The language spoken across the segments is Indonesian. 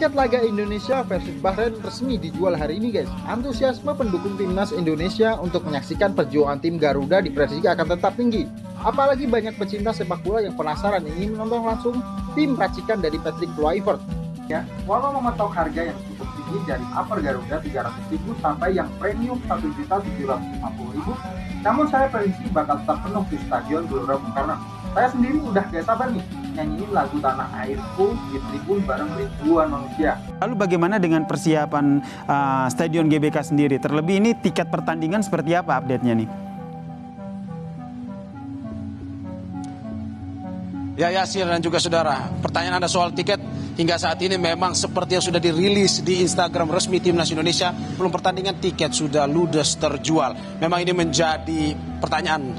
Tiket laga Indonesia versus Bahrain resmi dijual hari ini, guys. Antusiasme pendukung timnas Indonesia untuk menyaksikan perjuangan tim Garuda diprediksi akan tetap tinggi. Apalagi banyak pecinta sepak bola yang penasaran ingin menonton langsung tim racikan dari Patrick Kluivert. Ya, walau mematok harga yang cukup tinggi dari upper Garuda 300.000 sampai yang premium 1.750.000, namun saya prediksi bakal tetap penuh di Stadion Gelora Bung Karno. Saya sendiri udah gak sabar nih nyanyiin lagu Tanah Airku di tribun bareng ribuan manusia. Lalu bagaimana dengan persiapan Stadion GBK sendiri? Terlebih ini tiket pertandingan seperti apa update-nya nih? Ya Yasir dan juga saudara, pertanyaan Anda soal tiket hingga saat ini memang seperti yang sudah dirilis di Instagram resmi Timnas Indonesia, belum pertandingan tiket sudah ludes terjual. Memang ini menjadi pertanyaan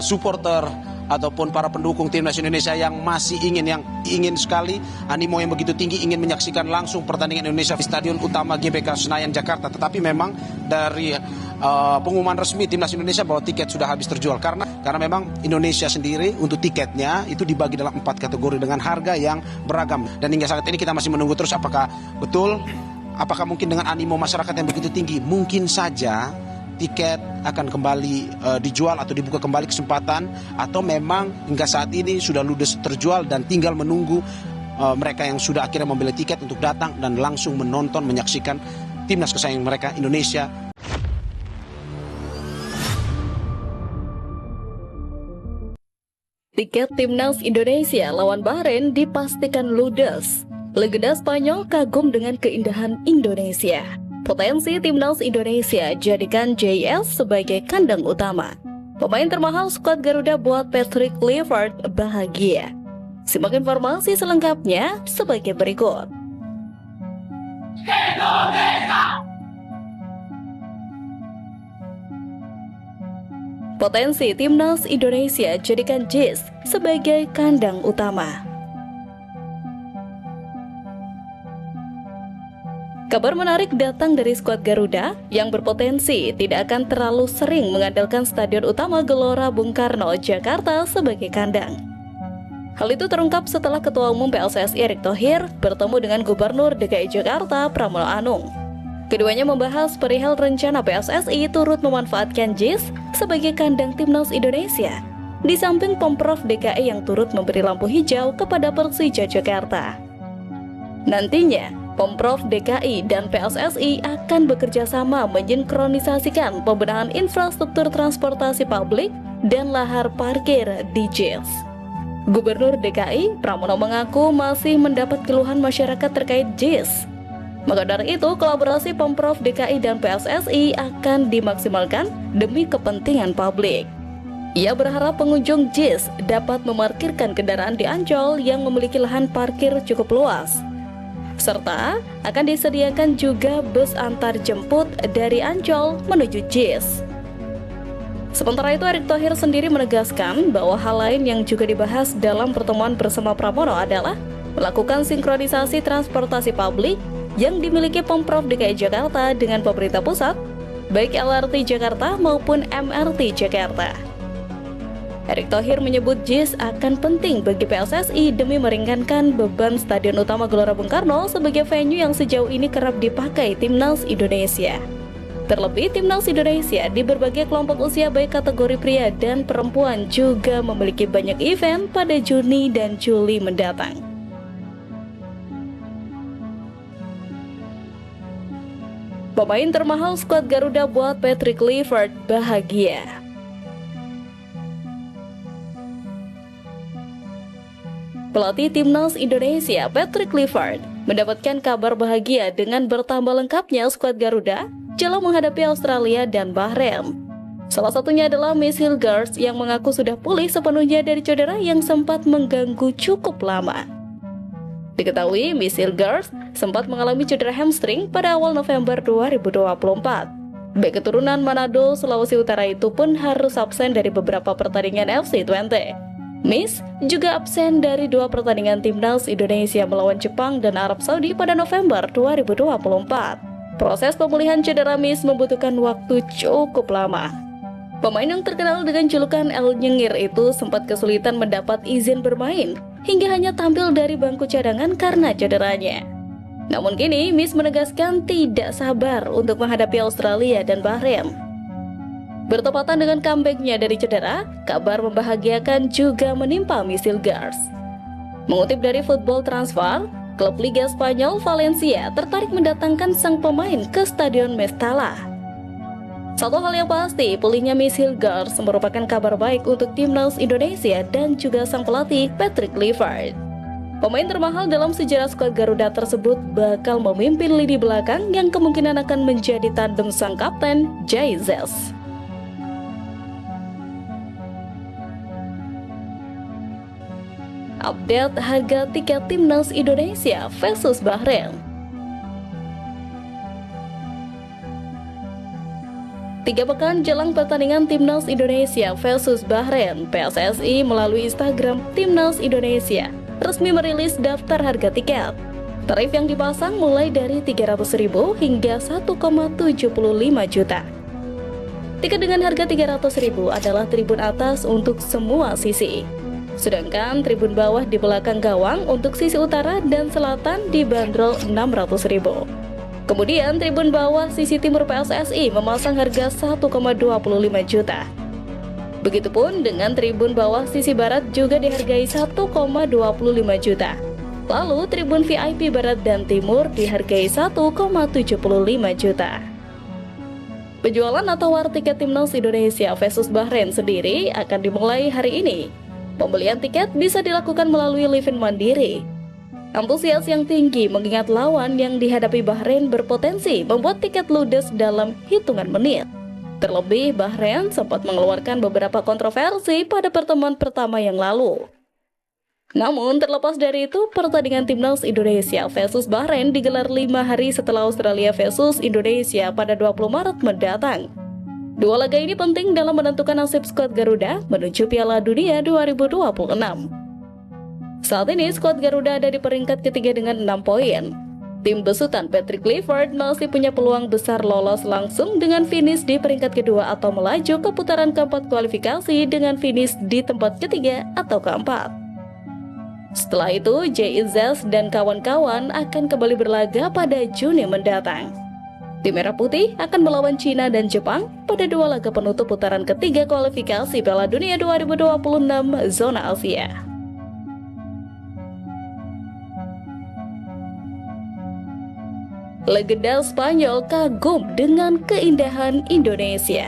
supporter ataupun para pendukung Timnas Indonesia yang masih ingin sekali, animo yang begitu tinggi ingin menyaksikan langsung pertandingan Indonesia di Stadion Utama GBK Senayan Jakarta. Tetapi memang dari pengumuman resmi Timnas Indonesia bahwa tiket sudah habis terjual karena memang Indonesia sendiri untuk tiketnya itu dibagi dalam 4 kategori dengan harga yang beragam. Dan hingga saat ini kita masih menunggu terus apakah betul, apakah mungkin dengan animo masyarakat yang begitu tinggi mungkin saja tiket akan kembali dijual atau dibuka kembali kesempatan, atau memang hingga saat ini sudah ludes terjual dan tinggal menunggu mereka yang sudah akhirnya membeli tiket untuk datang dan langsung menonton, menyaksikan timnas kesayangan mereka Indonesia. Tiket timnas Indonesia lawan Bahrain dipastikan ludes. Legenda Spanyol kagum dengan keindahan Indonesia. Potensi timnas Indonesia jadikan JS sebagai kandang utama. Pemain termahal skuad Garuda buat Patrick Kluivert bahagia. Simak informasi selengkapnya sebagai berikut. Potensi timnas Indonesia jadikan JS sebagai kandang utama. Kabar menarik datang dari skuad Garuda yang berpotensi tidak akan terlalu sering mengandalkan Stadion Utama Gelora Bung Karno, Jakarta sebagai kandang. Hal itu terungkap setelah Ketua Umum PSSI Erick Thohir bertemu dengan Gubernur DKI Jakarta Pramono Anung. Keduanya membahas perihal rencana PSSI turut memanfaatkan JIS sebagai kandang timnas Indonesia, di samping Pemprov DKI yang turut memberi lampu hijau kepada Persija Jakarta. Nantinya, Pemprov DKI dan PSSI akan bekerja sama mensinkronisasikan pembenahan infrastruktur transportasi publik dan lahar parkir di JIS. Gubernur DKI Pramono mengaku masih mendapat keluhan masyarakat terkait JIS. Maka dari itu, kolaborasi Pemprov DKI dan PSSI akan dimaksimalkan demi kepentingan publik. Ia berharap pengunjung JIS dapat memarkirkan kendaraan di Ancol yang memiliki lahan parkir cukup luas. Serta akan disediakan juga bus antar jemput dari Ancol menuju JIS. Sementara itu, Erick Thohir sendiri menegaskan bahwa hal lain yang juga dibahas dalam pertemuan bersama Pramono adalah melakukan sinkronisasi transportasi publik yang dimiliki Pemprov DKI Jakarta dengan pemerintah pusat, baik LRT Jakarta maupun MRT Jakarta. Erick Thohir menyebut JIS akan penting bagi PSSI demi meringankan beban Stadion Utama Gelora Bung Karno sebagai venue yang sejauh ini kerap dipakai timnas Indonesia. Terlebih, timnas Indonesia di berbagai kelompok usia baik kategori pria dan perempuan juga memiliki banyak event pada Juni dan Juli mendatang. Pemain termahal skuad Garuda buat Patrick Kluivert bahagia. Pelatih timnas Indonesia Patrick Kluivert mendapatkan kabar bahagia dengan bertambah lengkapnya skuad Garuda jelang menghadapi Australia dan Bahrain. Salah satunya adalah Miss Hilgers yang mengaku sudah pulih sepenuhnya dari cedera yang sempat mengganggu cukup lama. Diketahui Miss Hilgers sempat mengalami cedera hamstring pada awal November 2024. Bek keturunan Manado, Sulawesi Utara itu pun harus absen dari beberapa pertandingan FC20. Miss juga absen dari 2 pertandingan timnas Indonesia melawan Jepang dan Arab Saudi pada November 2024. Proses pemulihan cedera Miss membutuhkan waktu cukup lama. Pemain yang terkenal dengan julukan El Nyengir itu sempat kesulitan mendapat izin bermain hingga hanya tampil dari bangku cadangan karena cederanya. Namun kini Miss menegaskan tidak sabar untuk menghadapi Australia dan Bahrain. Bertepatan dengan comeback-nya dari cedera, kabar membahagiakan juga menimpa Miss Hilgers. Mengutip dari Football Transfer, klub Liga Spanyol Valencia tertarik mendatangkan sang pemain ke Stadion Mestalla. Satu hal yang pasti, pulihnya Miss Hilgers merupakan kabar baik untuk timnas Indonesia dan juga sang pelatih Patrick Kluivert. Pemain termahal dalam sejarah skuad Garuda tersebut bakal memimpin lini belakang yang kemungkinan akan menjadi tandem sang kapten Jesus. Update harga tiket timnas Indonesia versus Bahrain. 3 pekan jelang pertandingan timnas Indonesia versus Bahrain, PSSI melalui Instagram Timnas Indonesia resmi merilis daftar harga tiket. Tarif yang dipasang mulai dari 300.000 hingga 1,75 juta. Tiket dengan harga 300.000 adalah tribun atas untuk semua sisi. Sedangkan tribun bawah di belakang gawang untuk sisi utara dan selatan dibanderol 600.000. Kemudian tribun bawah sisi timur PSSI memasang harga 1,25 juta. Begitupun dengan tribun bawah sisi barat juga dihargai 1,25 juta. Lalu tribun VIP barat dan timur dihargai 1,75 juta. Penjualan atau war tiket timnas Indonesia versus Bahrain sendiri akan dimulai hari ini. Pembelian tiket bisa dilakukan melalui live-in mandiri. Antusias yang tinggi mengingat lawan yang dihadapi Bahrain berpotensi membuat tiket ludes dalam hitungan menit. Terlebih, Bahrain sempat mengeluarkan beberapa kontroversi pada pertemuan pertama yang lalu. Namun, terlepas dari itu, pertandingan timnas Indonesia versus Bahrain digelar 5 hari setelah Australia versus Indonesia pada 20 Maret mendatang. Dua laga ini penting dalam menentukan nasib skuad Garuda menuju Piala Dunia 2026. Saat ini, skuad Garuda ada di peringkat ketiga dengan 6 poin. Tim besutan Patrick Kluivert masih punya peluang besar lolos langsung dengan finish di peringkat kedua atau melaju ke putaran keempat kualifikasi dengan finish di tempat ketiga atau keempat. Setelah itu, Jesus dan kawan-kawan akan kembali berlaga pada Juni mendatang. Tim Merah Putih akan melawan Cina dan Jepang pada 2 laga penutup putaran ketiga kualifikasi Piala Dunia 2026 zona Asia. Legenda Spanyol kagum dengan keindahan Indonesia.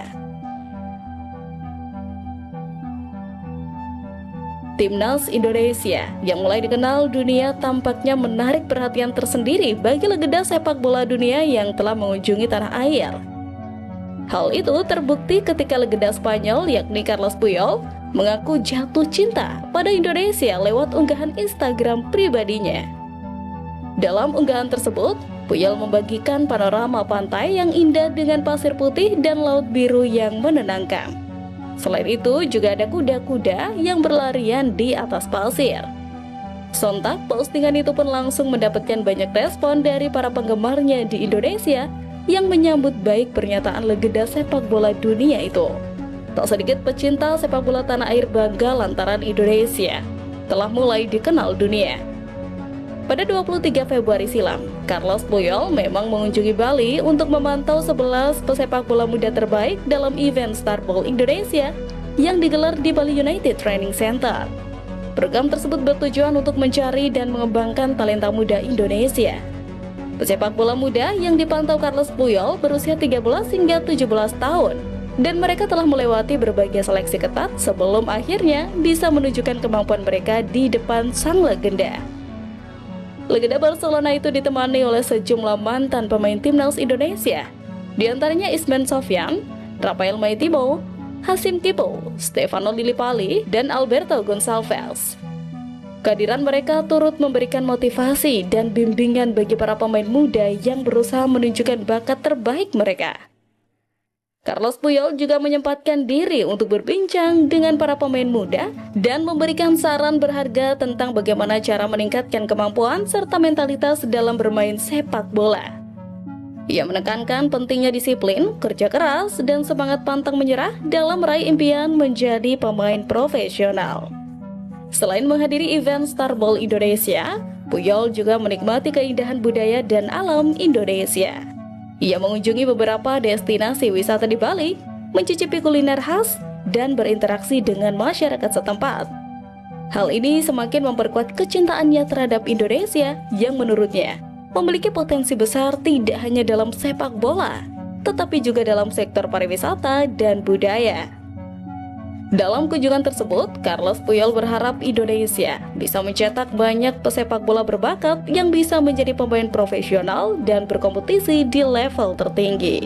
Timnas Indonesia yang mulai dikenal dunia tampaknya menarik perhatian tersendiri bagi legenda sepak bola dunia yang telah mengunjungi tanah air. Hal itu terbukti ketika legenda Spanyol yakni Carlos Puyol mengaku jatuh cinta pada Indonesia lewat unggahan Instagram pribadinya. Dalam unggahan tersebut, Puyol membagikan panorama pantai yang indah dengan pasir putih dan laut biru yang menenangkan. Selain itu, juga ada kuda-kuda yang berlarian di atas pasir. Sontak, postingan itu pun langsung mendapatkan banyak respon dari para penggemarnya di Indonesia yang menyambut baik pernyataan legenda sepak bola dunia itu. Tak sedikit pecinta sepak bola tanah air bangga lantaran Indonesia telah mulai dikenal dunia. Pada 23 Februari silam, Carlos Puyol memang mengunjungi Bali untuk memantau 11 pesepak bola muda terbaik dalam event Star Bowl Indonesia yang digelar di Bali United Training Center. Program tersebut bertujuan untuk mencari dan mengembangkan talenta muda Indonesia. Pesepak bola muda yang dipantau Carlos Puyol berusia 13 hingga 17 tahun, dan mereka telah melewati berbagai seleksi ketat sebelum akhirnya bisa menunjukkan kemampuan mereka di depan sang legenda. Legenda Barcelona itu ditemani oleh sejumlah mantan pemain timnas Indonesia, di antaranya Ismail Sofyan, Rafael Maitimo, Hasim Kipo, Stefano Lillipali, dan Alberto Gonçalves. Kehadiran mereka turut memberikan motivasi dan bimbingan bagi para pemain muda yang berusaha menunjukkan bakat terbaik mereka. Carlos Puyol juga menyempatkan diri untuk berbincang dengan para pemain muda dan memberikan saran berharga tentang bagaimana cara meningkatkan kemampuan serta mentalitas dalam bermain sepak bola. Ia menekankan pentingnya disiplin, kerja keras, dan semangat pantang menyerah dalam meraih impian menjadi pemain profesional. Selain menghadiri event Starball Indonesia, Puyol juga menikmati keindahan budaya dan alam Indonesia. Ia mengunjungi beberapa destinasi wisata di Bali, mencicipi kuliner khas, dan berinteraksi dengan masyarakat setempat. Hal ini semakin memperkuat kecintaannya terhadap Indonesia yang menurutnya memiliki potensi besar tidak hanya dalam sepak bola, tetapi juga dalam sektor pariwisata dan budaya. Dalam kunjungan tersebut, Carlos Puyol berharap Indonesia bisa mencetak banyak pesepak bola berbakat yang bisa menjadi pemain profesional dan berkompetisi di level tertinggi.